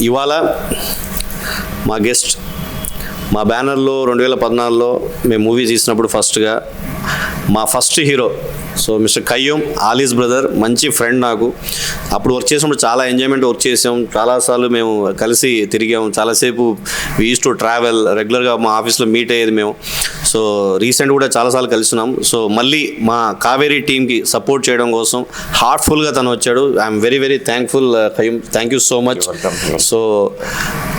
ఇవాళ మా గెస్ట్ మా బ్యానర్లో 2014లో మేము మూవీ తీసినప్పుడు ఫస్ట్గా మా first hero so mister Qayyum, Ali's brother, మంచి ఫ్రెండ్ నాకు. అప్పుడు వర్క్ చేసినప్పుడు చాలా ఎంజాయ్మెంట్ వర్క్ చేసాం, చాలాసార్లు మేము కలిసి తిరిగాము, చాలాసేపు వీ యూస్ టు ట్రావెల్, రెగ్యులర్గా మా ఆఫీస్లో మీట్ అయ్యేది మేము. సో రీసెంట్ కూడా చాలాసార్లు కలిసినాం. సో మళ్ళీ మా కావేరీ టీమ్కి సపోర్ట్ చేయడం కోసం హార్ట్ఫుల్గా తను వచ్చాడు. I'm very very thankful Qayyum, thank you so much. So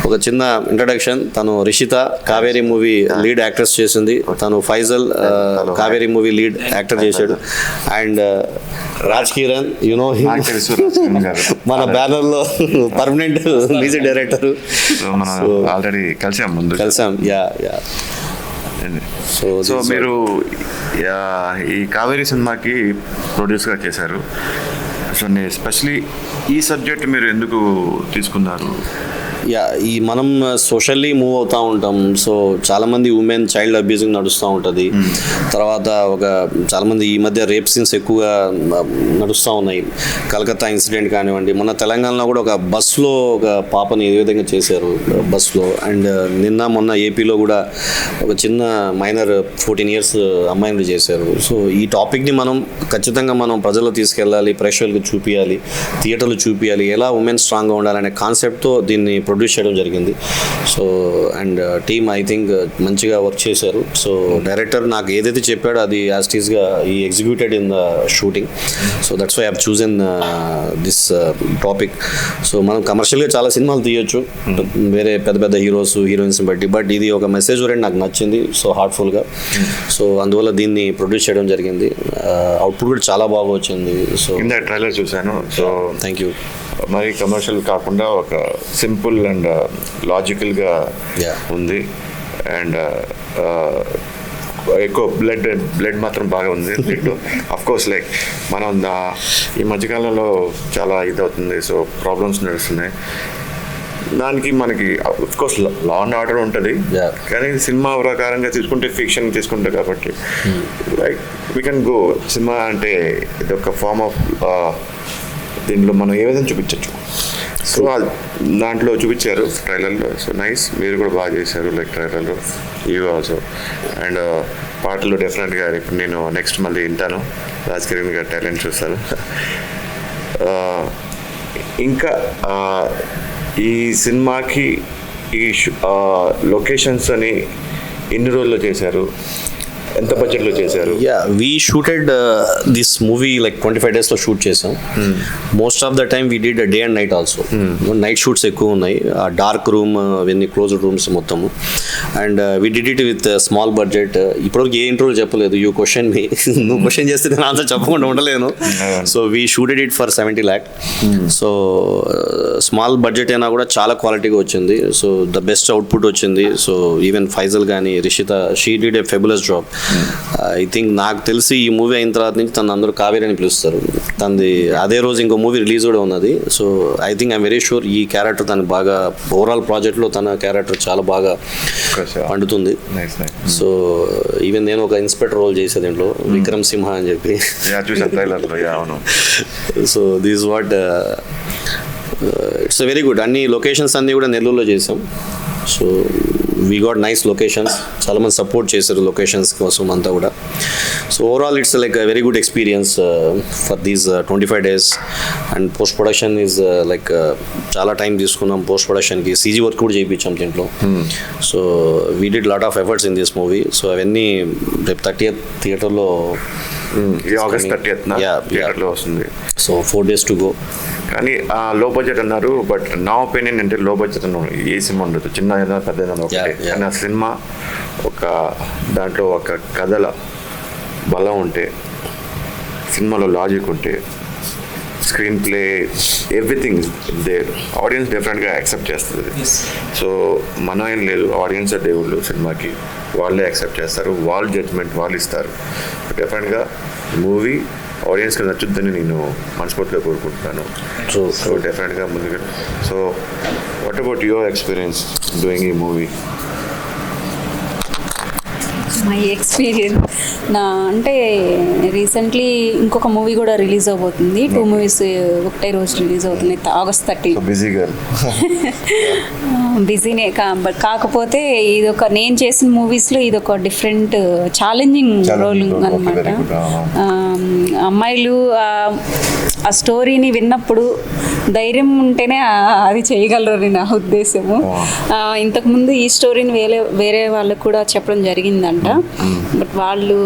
ఒక చిన్న ఇంట్రడక్షన్, తను Rishitha Kaveri movie lead actress చేసింది, తను Faizal Kaveri movie lead actor చేశాడు. అండ్ రాజ్ కిరణ్, యునో మన బ్యానర్లో పర్మనెంట్ మ్యూజిక్ డైరెక్టర్. ఆల్రెడీ కలిసాం. యా. సో మీరు ఈ కావేరీ సినిమాకి ప్రొడ్యూస్గా చేశారు. సో నేను ఎస్పెషలీ ఈ సబ్జెక్ట్ మీరు ఎందుకు తీసుకున్నారు? ఈ మనం సోషల్లీ మూవ్ అవుతూ ఉంటాం. సో చాలామంది ఉమెన్ చైల్డ్ అబ్యూజింగ్ నడుస్తూ ఉంటుంది. తర్వాత చాలామంది ఈ మధ్య రేప్ సీన్స్ ఎక్కువగా నడుస్తూ ఉన్నాయి. కలకత్తా ఇన్సిడెంట్ కానివ్వండి, మన తెలంగాణలో కూడా ఒక బస్సులో ఒక పాపని ఏ విధంగా చేశారు బస్సులో. అండ్ మొన్న ఏపీలో కూడా ఒక చిన్న మైనర్ 14 years అమ్మాయిని చేశారు. సో ఈ టాపిక్ని మనం ఖచ్చితంగా మనం ప్రజల్లో తీసుకెళ్ళాలి, ప్రేక్షకులకు చూపించాలి, థియేటర్లు చూపించాలి, ఎలా ఉమెన్ స్ట్రాంగ్గా ఉండాలనే కాన్సెప్ట్తో దీన్ని ప్రొడ్యూస్ చేయడం జరిగింది. So and team I think మంచిగా వర్క్ చేశారు. సో డైరెక్టర్ నాకు ఏదైతే చెప్పాడో అది యాజ్ ఇట్ ఈస్గా ఈ executed in the shooting. So that's why I have chosen this topic. So మనం కమర్షియల్గా చాలా సినిమాలు తీయొచ్చు వేరే పెద్ద పెద్ద హీరోస్ హీరోయిన్స్ బట్టి, బట్ ఇది ఒక మెసేజ్ ఓరియంట్ నాకు నచ్చింది. సో హార్ట్ఫుల్గా, సో అందువల్ల దీన్ని ప్రొడ్యూస్ చేయడం జరిగింది. అవుట్పుట్ కూడా చాలా బాగా వచ్చింది. సో ట్రైలర్ చూశాను. So thank you. మరి కమర్షియల్ కాకుండా ఒక సింపుల్ అండ్ లాజికల్గా ఉంది. అండ్ ఎక్కువ బ్లడ్ మాత్రం బాగా ఉంది. అఫ్ కోర్స్ లైక్ మనం ఈ మధ్యకాలంలో చాలా ఇదవుతుంది. సో ప్రాబ్లమ్స్ నడుస్తున్నాయి. దానికి మనకి of course law and order ఉంటుంది, కానీ సినిమా ప్రకారంగా తీసుకుంటే ఫిక్షన్ తీసుకుంటే కాబట్టి like we can go. Cinema అంటే ఇది ఒక ఫార్మ్ ఆఫ్ దీంట్లో మనం ఏ విధంగా చూపించవచ్చు. సో దాంట్లో చూపించారు ట్రైలర్లో. సో నైస్, మీరు కూడా బాగా చేశారు లైక్ ట్రైలర్లో, యూ ఆల్సో. అండ్ పాటలు డెఫినెట్గా ఇప్పుడు నేను నెక్స్ట్ మళ్ళీ వింటాను, రాజ్ కిరణ్ గారి టాలెంట్ చూస్తాను. ఇంకా ఈ సినిమాకి ఈ లొకేషన్స్ అని ఎన్ని రోజుల్లో చేశారు, ఎంత బడ్జెట్లో చేశారు? We shooted this movie like 25 daysలో షూట్ చేసాం. Most of the time we did day and night also. Night shoots ఎక్కువ ఉన్నాయి, ఆ డార్క్ రూమ్ అవన్నీ క్లోజ్డ్ రూమ్స్ మొత్తము. And we did it with small budget. ఇప్పటివరకు ఏ ఇంటర్వ్యూ చెప్పలేదు. యూ క్వశ్చన్ మీ, నువ్వు క్వశ్చన్ చేస్తే నేను ఆన్సర్ చెప్పకుండా ఉండలేను. So we shooted it for 70 lakh. So small budget అయినా కూడా చాలా క్వాలిటీగా వచ్చింది. సో ద బెస్ట్ అవుట్పుట్ వచ్చింది. సో ఈవెన్ ఫైజల్ కానీ Rishitha, she did a fabulous job. I think నాకు తెలిసి ఈ మూవీ అయిన తర్వాత నుంచి తను అందరూ కావేరీ అని పిలుస్తారు. తనది అదే రోజు ఇంకో మూవీ రిలీజ్ కూడా ఉన్నది. So I think I'm very sure ఈ క్యారెక్టర్ తను బాగా ఓవరాల్ ప్రాజెక్ట్లో తన క్యారెక్టర్ చాలా బాగా పండుతుంది. సో ఈవెన్ నేను ఒక ఇన్స్పెక్టర్ రోల్ చేసే దీంట్లో, విక్రమ్ సింహ అని చెప్పి. So this what it's very good. అన్ని లొకేషన్స్ అన్నీ కూడా నెల్లూరులో చేసాం. So we got nice locations, చాలామంది సపోర్ట్ చేశారు లొకేషన్స్ కోసం అంతా కూడా. So overall it's like very good experience for these 25 days. And post production is like చాలా టైం తీసుకున్నాం పోస్ట్ ప్రొడక్షన్కి, సీజీ వర్క్ కూడా చేయించాం దీంట్లో. So we did lot of efforts in this movie. So అవన్నీ రేపు 30th థియేటర్లో, ఆగస్ట్ 30th వస్తుంది. So 4 days to go. కానీ లో బడ్జెట్ అన్నారు, బట్ నా ఒపీనియన్ అంటే లో బడ్జెట్ ఏ సినిమా ఉండదు, చిన్న ఏదైనా పెద్ద ఏదైనా ఒకటే. కానీ ఆ సినిమా ఒక దాంట్లో ఒక కథల బలం ఉంటే, సినిమాలో లాజిక్ ఉంటే, screen play everything there, audience డెఫినెట్గా యాక్సెప్ట్ చేస్తుంది. సో మనం ఏం లేదు, ఆడియన్స్ దేవుళ్ళు సినిమాకి, వాళ్ళే యాక్సెప్ట్ చేస్తారు, వాళ్ళ జడ్జ్మెంట్ వాళ్ళు ఇస్తారు. డెఫినెట్గా మూవీ ఆడియన్స్కి నచ్చుద్దని నేను మనస్ఫూర్తిగా కోరుకుంటున్నాను. సో డెఫినెట్గా ముందుగా. So what about your experience doing ఈ మూవీ? మై ఎక్స్పీరియన్స్ అంటే రీసెంట్లీ ఇంకొక మూవీ కూడా రిలీజ్ అవబోతుంది. 2 మూవీస్ ఒకటే రోజు రిలీజ్ అవుతున్నాయి, August 13. బిజీగా బిజీనే కాకపోతే ఇదొక నేను చేసిన మూవీస్లో ఇదొక డిఫరెంట్ ఛాలెంజింగ్ రోల్ అనమాట. అమ్మాయిలు ఆ స్టోరీని విన్నప్పుడు ధైర్యం ఉంటేనే అది చేయగలరు నా ఉద్దేశము. ఇంతకుముందు ఈ స్టోరీని వేరే వాళ్ళకు కూడా చెప్పడం జరిగిందంట, బట్ వాళ్ళు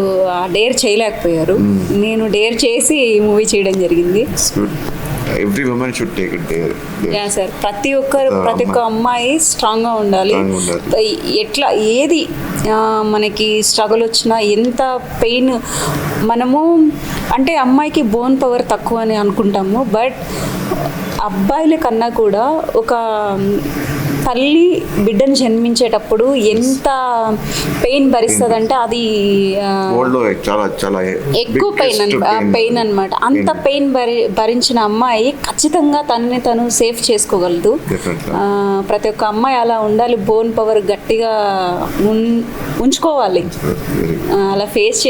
డేర్ చేయలేకపోయారు. నేను డేర్ చేసి ఈ మూవీ చేయడం జరిగింది. Every women should take it dare. Yeah sir, ప్రతి ఒక్క అమ్మాయి స్ట్రాంగ్గా ఉండాలి. ఎట్లా ఏది మనకి స్ట్రగుల్ వచ్చినా, ఎంత పెయిన్ మనము అంటే అమ్మాయికి బోన్ పవర్ తక్కువ అని అనుకుంటాము, బట్ అబ్బాయిల కన్నా కూడా ఒక తల్లి బిడ్డను జన్మించేటప్పుడు ఎంత పెయిన్ భరిస్తుందంటే అది ఎక్కువ పెయిన్ అనమాట. అంత పెయిన్ భరించిన అమ్మాయి ఖచ్చితంగా తను సేఫ్ చేసుకోగలదు. ప్రతి ఒక్క అమ్మాయి అలా ఉండాలి, బోన్ పవర్ గట్టిగా ఉంచుకోవాలి. అలా ఫేస్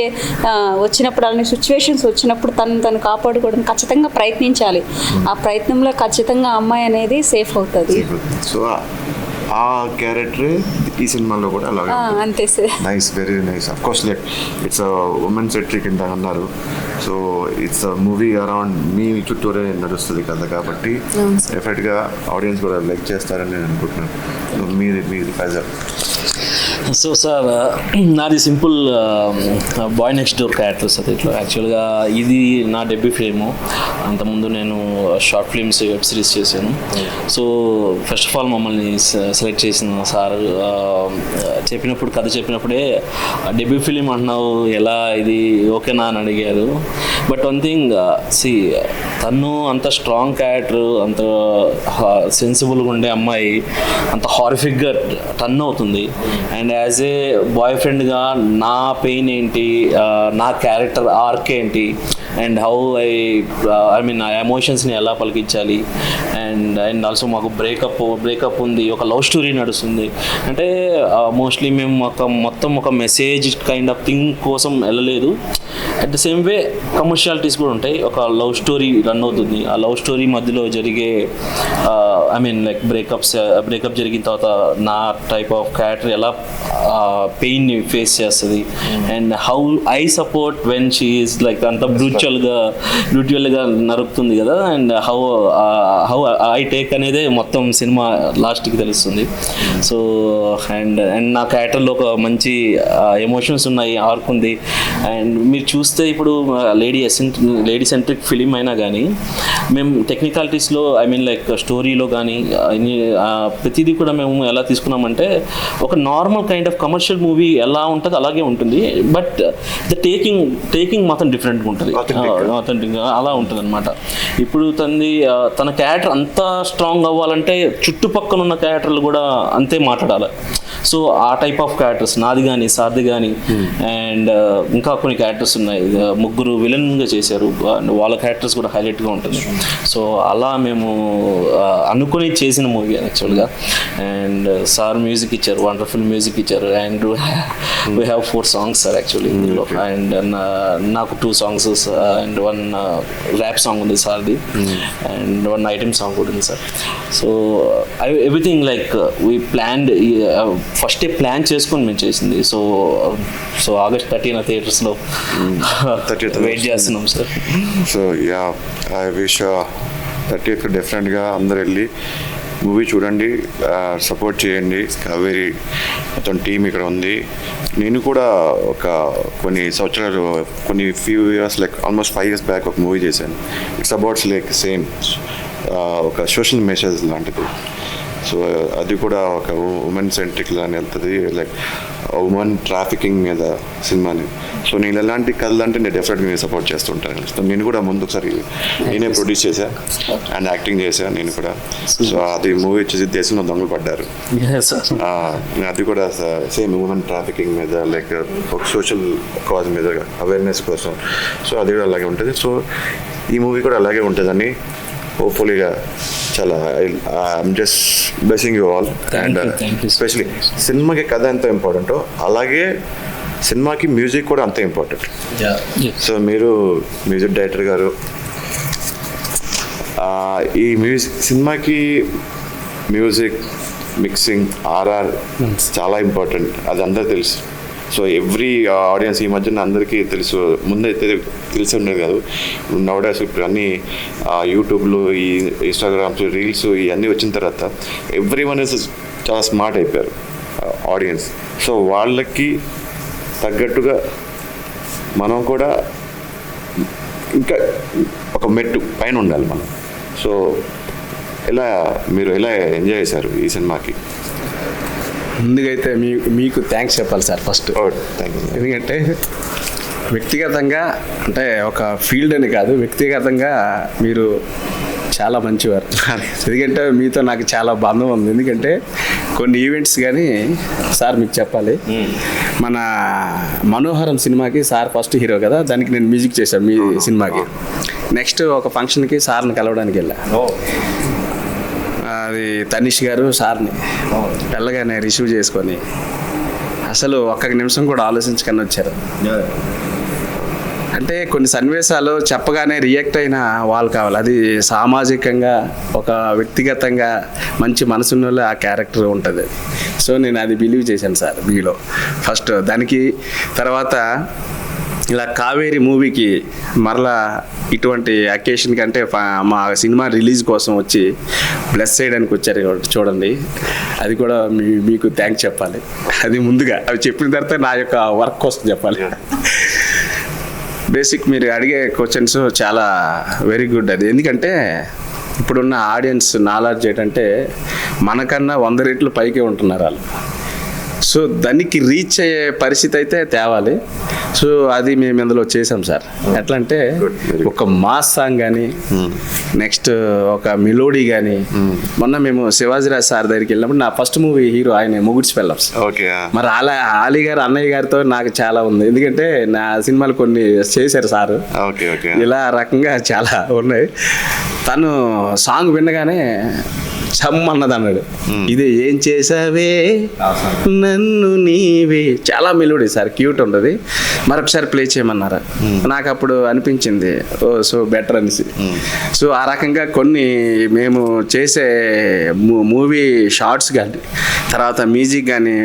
వచ్చినప్పుడు అలాంటి సిచ్యువేషన్స్ వచ్చినప్పుడు తను కాపాడుకోవడం ఖచ్చితంగా ప్రయత్నించాలి. ఆ ప్రయత్నంలో ఖచ్చితంగా అమ్మాయి అనేది సేఫ్ అవుతుంది. సో ఆ క్యారెక్టర్ ఈ సినిమాలో కూడా అలాగే అంతే sir. Nice, very nice. Of course like it's women centric ఇంత అన్నారు. So it's movie around me చుట్టూరే నడుస్తుంది కదా, కాబట్టి డెఫినెట్గా ఆడియన్స్ కూడా లైక్ చేస్తారని నేను అనుకుంటున్నాను. సో మీది ప్రెజర్. సో సార్, నాది simple boy next door character sir. ఇట్లా యాక్చువల్గా ఇది నా డెబ్యూ ఫిల్ము. అంతకుముందు నేను షార్ట్ ఫిల్మ్స్, వెబ్ సిరీస్ చేశాను. సో ఫస్ట్ ఆఫ్ ఆల్ మమ్మల్ని సెలెక్ట్ చేసిన సార్ కథ చెప్పినప్పుడే డెబ్యూ ఫిలిం అంటున్నావు, ఎలా ఇది ఓకేనా అని అడిగారు. బట్ వన్ థింగ్, తను అంత స్ట్రాంగ్ క్యారెక్టర్, అంత సెన్సిబుల్గా ఉండే అమ్మాయి అంత హారిఫిక్గా టర్న్ అవుతుంది. అండ్ యాజ్ ఏ బాయ్ ఫ్రెండ్గా నా పెయిన్ ఏంటి, నా క్యారెక్టర్ ఆర్క్ ఏంటి, అండ్ హౌ ఐ మీన్ ఆ ఎమోషన్స్ని ఎలా పలికించాలి. అండ్ ఆల్సో మాకు బ్రేకప్ ఉంది, ఒక లవ్ స్టోరీ నడుస్తుంది. అంటే మోస్ట్లీ మేము మొత్తం ఒక మెసేజ్ కైండ్ ఆఫ్ థింగ్ కోసం వెళ్ళలేదు. At the same way commercialities కూడా ఉంటాయి. ఒక లవ్ స్టోరీ రన్ అవుతుంది, ఆ లవ్ స్టోరీ మధ్యలో జరిగే ఐ మీన్ లైక్ బ్రేకప్ జరిగిన తర్వాత నా టైప్ ఆఫ్ క్యారెక్టర్ ఎలా పెయిన్ని ఫేస్ చేస్తుంది, and how I support when she is like అంత బ్రూచువల్గా నరుకుతుంది కదా, అండ్ హౌ ఐ టేక్ అనేదే మొత్తం సినిమా లాస్ట్కి తెలుస్తుంది. సో అండ్ నా క్యారెక్టర్లో ఒక మంచి ఎమోషన్స్ ఉన్నాయి, ఆర్క్ ఉంది. అండ్ మీరు చూస్తే ఇప్పుడు లేడీ సెంట్రిక్ ఫిలిం అయినా కానీ మేము టెక్నికాలిటీస్లో ఐ మీన్ లైక్ స్టోరీలో కానీ ప్రతిదీ కూడా మేము ఎలా తీసుకున్నామంటే ఒక normal kind of commercial movie ఎలా ఉంటుంది అలాగే ఉంటుంది, బట్ ద టేకింగ్ మాత్రం డిఫరెంట్గా ఉంటుంది, అథెంటిక్గా అలా ఉంటుంది అనమాట. ఇప్పుడు తన క్యారెక్టర్ అంతా స్ట్రాంగ్ అవ్వాలంటే చుట్టుపక్కల ఉన్న క్యారెక్టర్లు కూడా అంతే మాట్లాడాలి. సో ఆ టైప్ ఆఫ్ క్యారెక్టర్స్ నాది కానీ, సార్ది కానీ, అండ్ ఇంకా కొన్ని క్యారెక్టర్స్ ఉన్నాయి. ముగ్గురు విలన్గా చేశారు, వాళ్ళ క్యారెక్టర్స్ కూడా హైలైట్గా ఉంటుంది. సో అలా మేము అనుకుని చేసిన మూవీ యాక్చువల్గా. అండ్ సార్ మ్యూజిక్ ఇచ్చారు, వండర్ఫుల్ మ్యూజిక్ ఇచ్చారు. And we have 4 songs sir actually ఇందులో. అండ్ నాకు 2 songs అండ్ 1 ర్యాప్ సాంగ్ ఉంది సార్ది, అండ్ 1 ఐటమ్ సాంగ్ కూడా ఉంది sir. So everything like we planned, ఫస్టే ప్లాన్ చేసుకొని మేము చేసింది. సో August 13 థియేటర్స్లో వెయిట్ చేస్తున్నాం sir. So yeah, I wish 30th డెఫినెట్గా అందరు వెళ్ళి మూవీ చూడండి, సపోర్ట్ చేయండి. కావేరి మొత్తం టీం ఇక్కడ ఉంది. నేను కూడా కొన్ని సంవత్సరాలు, few years like almost 5 years back ఒక మూవీ చేశాను. ఇట్స్ అబౌట్స్ లైక్ సేమ్ ఒక సోషల్ మెసేజ్ లాంటిది. సో అది కూడా ఒక ఉమెన్ సెంట్రిక్ లాని వెళ్తుంది, లైక్ ఉమెన్ ట్రాఫికింగ్ మీద సినిమాని. సో నేను ఎలాంటి కథలు అంటే నేను డెఫినెట్గా నేను సపోర్ట్ చేస్తుంటాను. సో నేను కూడా ముందు ఒకసారి నేనే ప్రొడ్యూస్ చేశాను అండ్ యాక్టింగ్ చేశాను నేను కూడా. సో అది మూవీ వచ్చేసి దేశంలో దొంగలు పడ్డారు. అది కూడా సేమ్ ఉమెన్ ట్రాఫికింగ్ మీద, లైక్ ఒక సోషల్ కాజ్ మీద అవేర్నెస్ కోసం. సో అది కూడా అలాగే ఉంటుంది. సో ఈ మూవీ కూడా అలాగే ఉంటుందని హోప్ఫుల్గా చాలా I'm just blessing you all. And especially సినిమాకి కథ ఎంత ఇంపార్టెంటో అలాగే సినిమాకి మ్యూజిక్ కూడా అంతే ఇంపార్టెంట్. సో మీరు మ్యూజిక్ డైరెక్టర్ గారు, ఈ సినిమాకి మ్యూజిక్, మిక్సింగ్, ఆర్ఆర్ చాలా ఇంపార్టెంట్, అది అందరూ తెలుసు. సో ఎవ్రీ ఆడియన్స్ ఈ మధ్యన అందరికీ తెలుసు, ముందైతే తెలిసి ఉండేది కాదు. నౌడేస్ ఇప్పుడు అన్నీ యూట్యూబ్లో, ఈ ఇన్స్టాగ్రామ్స్, రీల్స్ ఇవన్నీ వచ్చిన తర్వాత ఎవ్రీ వన్ ఇస్ చాలా స్మార్ట్ అయిపోయారు ఆడియన్స్. సో వాళ్ళకి తగ్గట్టుగా మనం కూడా ఇంకా ఒక మెట్టు పైన ఉండాలి మనం. సో మీరు ఎలా ఎంజాయ్ చేశారు ఈ సినిమాకి? ముందుగా అయితే మీకు థ్యాంక్స్ చెప్పాలి సార్ ఫస్ట్. Thank you. ఎందుకంటే వ్యక్తిగతంగా అంటే ఒక ఫీల్డ్ అని కాదు, వ్యక్తిగతంగా మీరు చాలా మంచివారు. ఎందుకంటే మీతో నాకు చాలా బంధం ఉంది. ఎందుకంటే కొన్ని ఈవెంట్స్ కానీ సార్ మీకు చెప్పాలి, మన మనోహరం సినిమాకి సార్ ఫస్ట్ హీరో కదా, దానికి నేను మ్యూజిక్ చేశాను మీ సినిమాకి. నెక్స్ట్ ఒక ఫంక్షన్కి సార్ని కలవడానికి వెళ్ళా. అది తనీష్ గారు సార్ని వెళ్ళగానే రిసీవ్ చేసుకొని అసలు ఒక్క నిమిషం కూడా ఆలోచించకుండా వచ్చారు. అంటే కొన్ని సన్నివేశాలు చెప్పగానే రియాక్ట్ అయిన వాళ్ళు కావాలి. అది సామాజికంగా, ఒక వ్యక్తిగతంగా మంచి మనసున్న ఆ క్యారెక్టర్ ఉంటుంది. సో నేను అది బిలీవ్ చేశాను సార్ మీలో ఫస్ట్. దానికి తర్వాత ఇలా కావేరి మూవీకి మరలా ఇటువంటి అకేషన్ కంటే మా సినిమా రిలీజ్ కోసం వచ్చి బ్లెస్ చేయడానికి వచ్చారు చూడండి, అది కూడా మీకు థ్యాంక్స్ చెప్పాలి. అది ముందుగా అవి చెప్పిన తర్వాత నా యొక్క వర్క్ కోసం చెప్పాలి. బేసిక్ మీరు అడిగే క్వశ్చన్స్ చాలా వెరీ గుడ్. అది ఎందుకంటే ఇప్పుడున్న ఆడియన్స్ నాలెడ్జ్ ఏంటంటే మనకన్నా 100 రెట్లు పైకే ఉంటున్నారు వాళ్ళు. సో దానికి రీచ్ అయ్యే పరిస్థితి అయితే తేవాలి. సో అది మేము ఇందులో చేసాం సార్. ఎట్లా అంటే ఒక మాస్ సాంగ్ కానీ, నెక్స్ట్ ఒక మెలోడీ కానీ. మొన్న మేము శివాజీరాజ్ సార్ దగ్గరికి వెళ్ళినప్పుడు నా ఫస్ట్ మూవీ హీరో ఆయన ముగుడ్స్ ఫిల్మ్స్. మరి అలీ గారు అన్నయ్య గారితో నాకు చాలా ఉంది, ఎందుకంటే నా సినిమాలు కొన్ని చేశారు సారు. ఇలా రకంగా చాలా ఉన్నాయి. తను సాంగ్ వినగానే చమ్మన్నది అన్నాడు, ఇది ఏం చేసావే నన్ను నీవే. చాలా మెలోడీ సార్, క్యూట్ ఉంటుంది. మరొకసారి ప్లే చేయమన్నారు. నాకు అప్పుడు అనిపించింది సో బెటర్ అనేసి. సో ఆ రకంగా కొన్ని మేము చేసే మూవీ షార్ట్స్ కానీ, తర్వాత మ్యూజిక్ కానీ,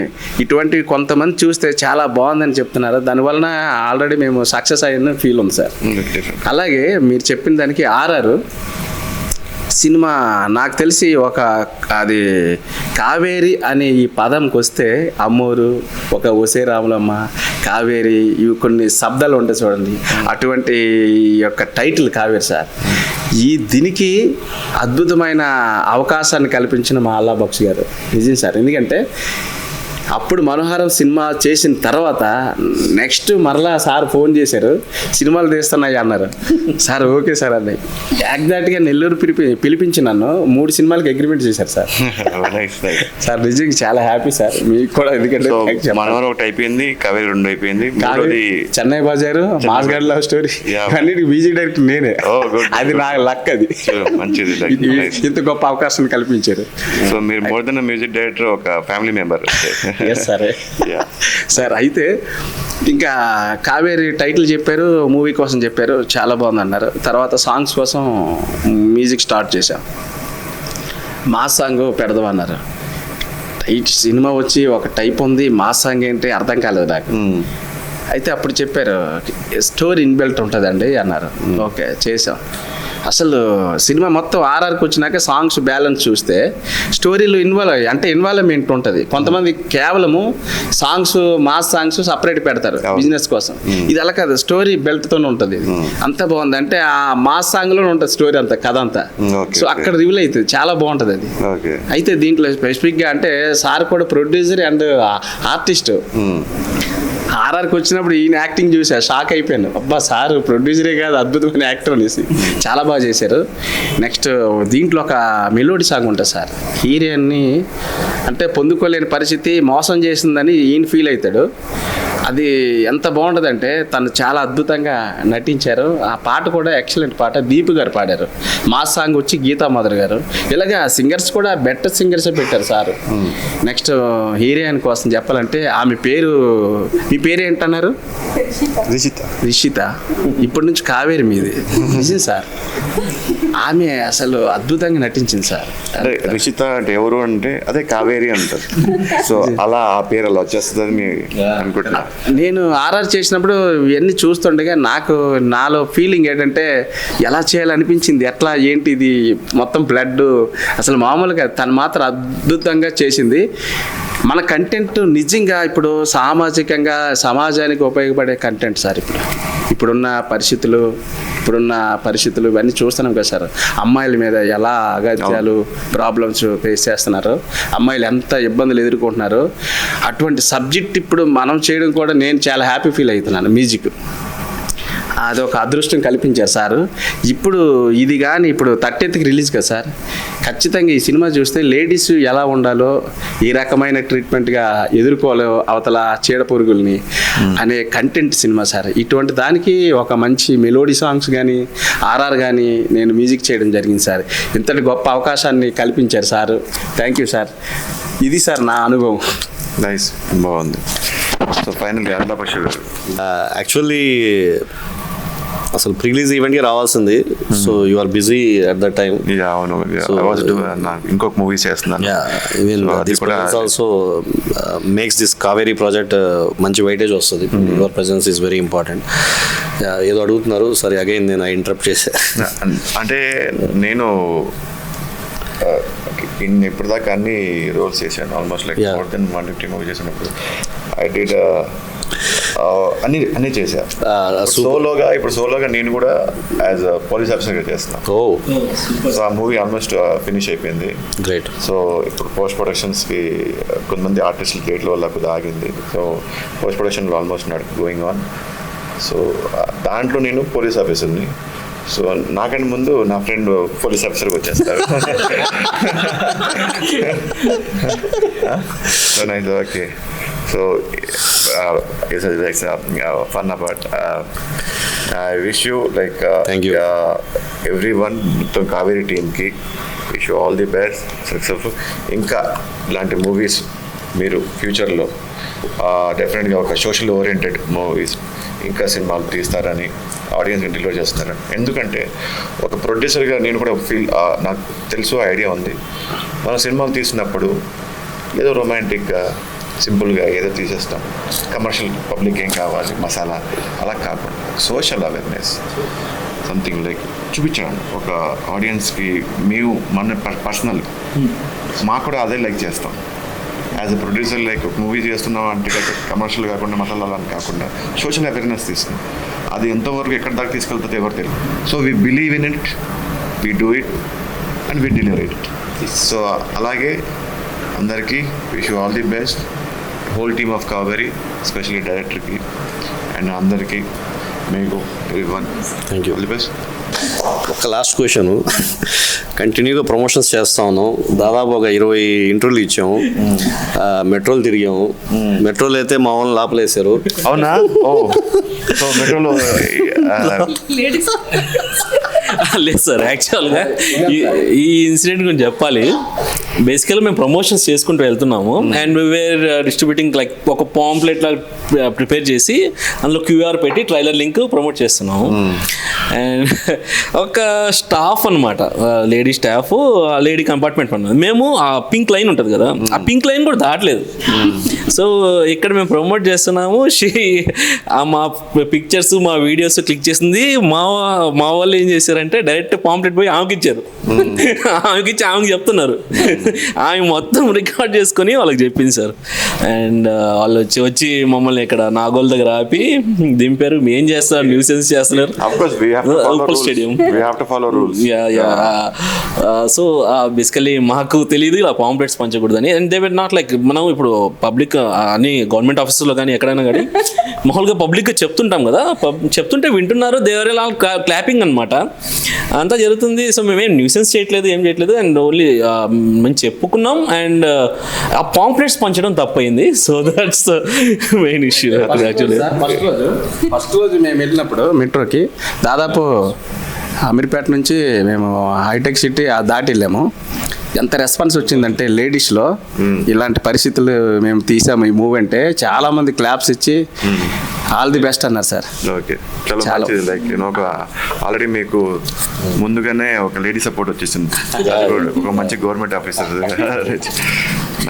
ఇటువంటివి కొంతమంది చూస్తే చాలా బాగుందని చెప్తున్నారు. దానివలన ఆల్రెడీ మేము సక్సెస్ అయిన ఫీల్ ఉంది సార్. అలాగే మీరు చెప్పిన దానికి ఆర్ఆర్ సినిమా నాకు తెలిసి అది కావేరి అనే ఈ పదంకి వస్తే అమ్మోరు, ఒక ఒసే రాములమ్మ, కావేరి, ఇవి కొన్ని శబ్దాలు ఉంటాయి చూడండి, అటువంటి యొక్క టైటిల్ కావేరి సార్. దీనికి అద్భుతమైన అవకాశాన్ని కల్పించిన మా అల్లా బక్ష్ గారు నిజం సార్. ఎందుకంటే అప్పుడు మనోహరం సినిమా చేసిన తర్వాత నెక్స్ట్ మరలా సార్ ఫోన్ చేశారు, సినిమాలు తీస్తున్నాయి అన్నారు. సార్ ఓకే సార్ అని ఎగ్జాక్ట్గా నెల్లూరు పిలిపించి నన్ను 3 సినిమాలకి అగ్రిమెంట్ చేశారు సార్. సార్ నిజంగా చాలా హ్యాపీ సార్ మీకు కూడా. ఎందుకంటే మనోహరం ఒకటి అయిపోయింది, కావేరి 2 అయిపోయింది, చెన్నై బజారు, మాస్గడ్ లవ్ స్టోరీ అన్నిటికీ మ్యూజిక్ డైరెక్టర్ నేనే. అది నా లక్. అది మంచిది, ఇంత గొప్ప అవకాశం కల్పించారు. సో మీరు మోర్ దెన్ మ్యూజిక్ డైరెక్టర్, ఒక ఫ్యామిలీ మెంబర్. సరే సార్. అయితే ఇంకా కావేరి టైటిల్ చెప్పారు, మూవీ కోసం చెప్పారు, చాలా బాగుంది అన్నారు. తర్వాత సాంగ్స్ కోసం మ్యూజిక్ స్టార్ట్ చేశాం. మాస్ సాంగ్ పెడదామన్నారు. సినిమా వచ్చి ఒక టైప్ ఉంది, మాస్ సాంగ్ ఏంటి అర్థం కాలేదు నాకు. అయితే అప్పుడు చెప్పారు స్టోరీ ఇన్బిల్ట్ ఉంటుందండి అన్నారు. ఓకే చేసాం. అసలు సినిమా మొత్తం ఆర్ఆర్కి వచ్చినాక సాంగ్స్ బ్యాలెన్స్ చూస్తే స్టోరీలో ఇన్వాల్వ్మెంట్ ఉంటుంది. కొంతమంది కేవలము సాంగ్స్, మాస్ సాంగ్స్ సపరేట్ పెడతారు బిజినెస్ కోసం. ఇది అలా కాదు, స్టోరీ బెల్ట్తోనే ఉంటుంది. అంత బాగుంది. అంటే ఆ మాస్ సాంగ్లోనే ఉంటుంది స్టోరీ అంతా, కథ అంతా. సో అక్కడ రివీల్ అవుతుంది, చాలా బాగుంటుంది అది. అయితే దీంట్లో స్పెసిఫిక్గా అంటే సార్ కూడా ప్రొడ్యూసర్ అండ్ ఆర్టిస్ట్. ఆర్ఆర్కి వచ్చినప్పుడు ఈయన యాక్టింగ్ చూసా, షాక్ అయిపోయాను. అబ్బా సార్ ప్రొడ్యూసరే కాదు, అద్భుతమైన యాక్టర్ అనేసి. చాలా బాగా చేశారు. నెక్స్ట్ దీంట్లో ఒక మెలోడీ సాంగ్ ఉంటుంది సార్. హీరోయిన్ని అంటే పొందుకోలేని పరిస్థితి, మోసం చేసిందని ఈయన ఫీల్ అవుతాడు. అది ఎంత బాగుంటుందంటే తను చాలా అద్భుతంగా నటించారు. ఆ పాట కూడా ఎక్సలెంట్ పాట, దీపు గారు పాడారు. మా సాంగ్ వచ్చి గీతా మధుర్ గారు. ఇలాగా సింగర్స్ కూడా బెటర్ సింగర్సే పెట్టారు సార్. నెక్స్ట్ హీరోయిన్ కోసం చెప్పాలంటే ఆమె పేరు, మీ పేరు ఏంటన్నారు? రిషిత. ఇప్పటి నుంచి కావేరి మీది. నిజం సార్, ఆమె అసలు అద్భుతంగా నటించింది సార్. అంటే రిషిత అంటే ఎవరు అంటే అదే కావేరి అంటారు. సో అలా ఆ పేరు అలా వచ్చేస్తుందని అనుకుంటున్నా. నేను ఆర్ఆర్ చేసినప్పుడు ఇవన్నీ చూస్తుండగా నాలో ఫీలింగ్ ఏంటంటే ఎలా చేయాలనిపించింది, ఎట్లా ఏంటి ఇది మొత్తం బ్లడ్ అసలు మామూలుగా తను మాత్రం అద్భుతంగా చేసింది. మన కంటెంట్ నిజంగా ఇప్పుడు సామాజికంగా సమాజానికి ఉపయోగపడే కంటెంట్ సార్. ఇప్పుడున్న పరిస్థితులు ఇవన్నీ చూస్తున్నాం కదా సార్. అమ్మాయిల మీద ఎలా అగత్యాలు ప్రాబ్లమ్స్ ఫేస్ చేస్తున్నారు, అమ్మాయిలు ఎంత ఇబ్బందులు ఎదుర్కొంటున్నారు, అటువంటి సబ్జెక్ట్ ఇప్పుడు మనం చేయడం కూడా నేను చాలా హ్యాపీ ఫీల్ అవుతున్నాను. మ్యూజిక్ అదొక అదృష్టం కల్పించారు సార్. ఇప్పుడు ఇది కానీ ఇప్పుడు 30th రిలీజ్ కదా సార్, ఖచ్చితంగా ఈ సినిమా చూస్తే లేడీస్ ఎలా ఉండాలో, ఈ రకమైన ట్రీట్మెంట్గా ఎదుర్కోవాలో అవతల చీడ పురుగుల్ని అనే కంటెంట్ సినిమా సార్. ఇటువంటి దానికి ఒక మంచి మెలోడీ సాంగ్స్ కానీ ఆర్ఆర్ కానీ నేను మ్యూజిక్ చేయడం జరిగింది సార్. ఇంతటి గొప్ప అవకాశాన్ని కల్పించారు సార్. Thank you sir. ఇది సార్ నా అనుభవం. నైస్, బాగుంది. సో ఫైనల్గా అల్లాపక్ష గారు, యాక్చువల్లీ అసలు ప్రీలీజ్ ఈవెంట్కి రావాల్సింది. So you are busy at that time. అవును, ఇంకొక మూవీ చేస్తున్నాను. Also makes this Kaveri project మంచి వెయిటేజ్ వస్తుంది. Your presence is very important. ఏదో అడుగుతున్నారు, సరే అగైన్ నేను ఇంటరప్ట్ చేసా. అంటే నేను ఇప్పటిదాకా అన్ని రోల్స్ చేశాను, almost like more than 150 movie చేసినప్పుడు ఐ డిడ్ అన్నీ చేశా. సోలోగా నేను కూడా యాజ్ పోలీస్ ఆఫీసర్గా చేస్తున్నాను. సో ఆ మూవీ ఆల్మోస్ట్ ఫినిష్ అయిపోయింది. గ్రేట్. సో ఇప్పుడు పోస్ట్ ప్రొడక్షన్స్కి కొంతమంది ఆర్టిస్టుల డేట్ల వల్ల కొద్దిగా ఆగింది. సో పోస్ట్ ప్రొడక్షన్లో almost not going on. So దాంట్లో నేను పోలీస్ ఆఫీసర్ని. సో నాకంటే ముందు నా ఫ్రెండ్ పోలీస్ ఆఫీసర్కి వచ్చేస్తారు. So nice, okay. So it's fun about. I wish you like thank you everyone to Kaveri team ki wish you all the best, successful. ఇంకా ఇలాంటి మూవీస్ మీరు ఫ్యూచర్లో డెఫినెట్గా ఒక సోషల్ ఓరియంటెడ్ మూవీస్ ఇంకా సినిమాలు తీస్తారని ఆడియన్స్కి డెలివర్ చేస్తున్నారని. ఎందుకంటే ఒక ప్రొడ్యూసర్గా నేను కూడా నాకు తెలుసు, ఐడియా ఉంది. మనం సినిమాలు తీసినప్పుడు ఏదో రొమాంటిక్గా సింపుల్గా ఏదో తీసేస్తాం, కమర్షియల్ పబ్లిక్ ఏం కావాలి మసాలా అలా కాకుండా సోషల్ అవేర్నెస్ సంథింగ్ లైక్ చూపించడం ఒక ఆడియన్స్కి. మేము మన పర్సనల్ మాకు కూడా అదే లైక్ చేస్తాం as a producer. Like movie చేస్తున్నాం అంటే కమర్షియల్ కాకుండా మసాలా అని కాకుండా సోషల్ అవేర్నెస్ తీసుకుని అది ఎంతవరకు ఎక్కడి దాకా తీసుకెళ్తుందో ఎవరు తెలియదు. So we believe in it, we do it and we deliver it. So అలాగే అందరికీ wish you all the best, whole team of Kaveri, especially డైరెక్టర్కి అండ్ అందరికీ మీకు everyone thank you. All the best. ఒక లాస్ట్ క్వశ్చన్. కంటిన్యూగా promotions చేస్తా ఉన్నాం, దాదాపు ఒక 20 ఇంటర్వ్యూలు ఇచ్చాము, మెట్రోలు తిరిగాము. మెట్రోలు అయితే మా వాళ్ళని లోపలేసారు. అవునా? ఓ, సో మెట్రోలో లేదు సార్, యాక్చువల్గా ఈ ఇన్సిడెంట్ గురించి చెప్పాలి. బేసికల్గా మేము ప్రమోషన్స్ చేసుకుంటూ వెళ్తున్నాము అండ్ వేర్ డిస్ట్రిబ్యూటింగ్ లైక్ ఒక పాంప్లెట్ ప్రిపేర్ చేసి అందులో క్యూఆర్ పెట్టి ట్రైలర్ లింక్ ప్రమోట్ చేస్తున్నాము. అండ్ ఒక స్టాఫ్ అనమాట, లేడీ స్టాఫ్, లేడీ కంపార్ట్మెంట్ ఉన్నది. మేము ఆ పింక్ లైన్ ఉంటుంది కదా, ఆ పింక్ లైన్ కూడా దాటలేదు. సో ఇక్కడ మేము ప్రమోట్ చేస్తున్నాము, మా పిక్చర్స్ మా వీడియోస్ క్లిక్ చేసింది. మా వాళ్ళు ఏం చేశారంటే డైరెక్ట్ పాంప్లెట్ పోయి ఆమెకి ఇచ్చారు. ఆమెకి ఇచ్చి ఆమెకి చెప్తున్నారు. ఆమె మొత్తం రికార్డ్ చేసుకొని వాళ్ళకి చెప్పింది సార్. అండ్ వాళ్ళు వచ్చి మమ్మల్ని ఇక్కడ నాగోల్ దగ్గర ఆపి దింపారు. ఏం చేస్తారు, న్యూసెన్స్ చేస్తున్నారు స్టేడియం. సో బేసికలీ మాకు తెలియదు ఇలా పాంప్లెట్స్ పంచకూడదని. And they were not like, మనం ఇప్పుడు పబ్లిక్ అని గవర్నమెంట్ ఆఫీసులో కానీ ఎక్కడైనా కానీ మామూలుగా పబ్లిక్గా చెప్తుంటాం కదా, చెప్తుంటే వింటున్నారు, దేవర్ ఆల్ క్లాపింగ్ అనమాట. అంతా జరుగుతుంది. సో మేమేం న్యూసెన్స్ చేయట్లేదు, ఏం చేయట్లేదు, అండ్ ఓన్లీ మేము చెప్పుకున్నాం అండ్ ఆ పాంప్లెట్స్ పంచడం తప్పయింది. So that's main issue actually. First రోజు మేము వెళ్ళినప్పుడు మెట్రోకి దాదాపు అమీర్పేట నుంచి మేము హైటెక్ సిటీ దాటి వెళ్ళాము. ఎంత రెస్పాన్స్ వచ్చిందంటే లేడీస్లో ఇలాంటి పరిస్థితులు మేము తీసాము ఈ మూవ్ అంటే చాలా మంది క్లాప్స్ ఇచ్చి ఆల్ ది బెస్ట్ అన్నారు సార్. ఓకే, చాలా మంచిది. లైక్ ఒక ఆల్రెడీ మీకు ముందుగానే ఒక లేడీ సపోర్ట్ వచ్చేసింది, ఒక మంచి గవర్నమెంట్ ఆఫీసర్.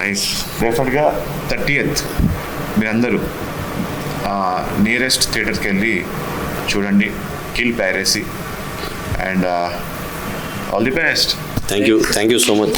నైస్. డెఫినెట్గా 30th మీరందరూ నియరెస్ట్ థియేటర్కి వెళ్ళి చూడండి kill piracy, and all the best. Thank you so much.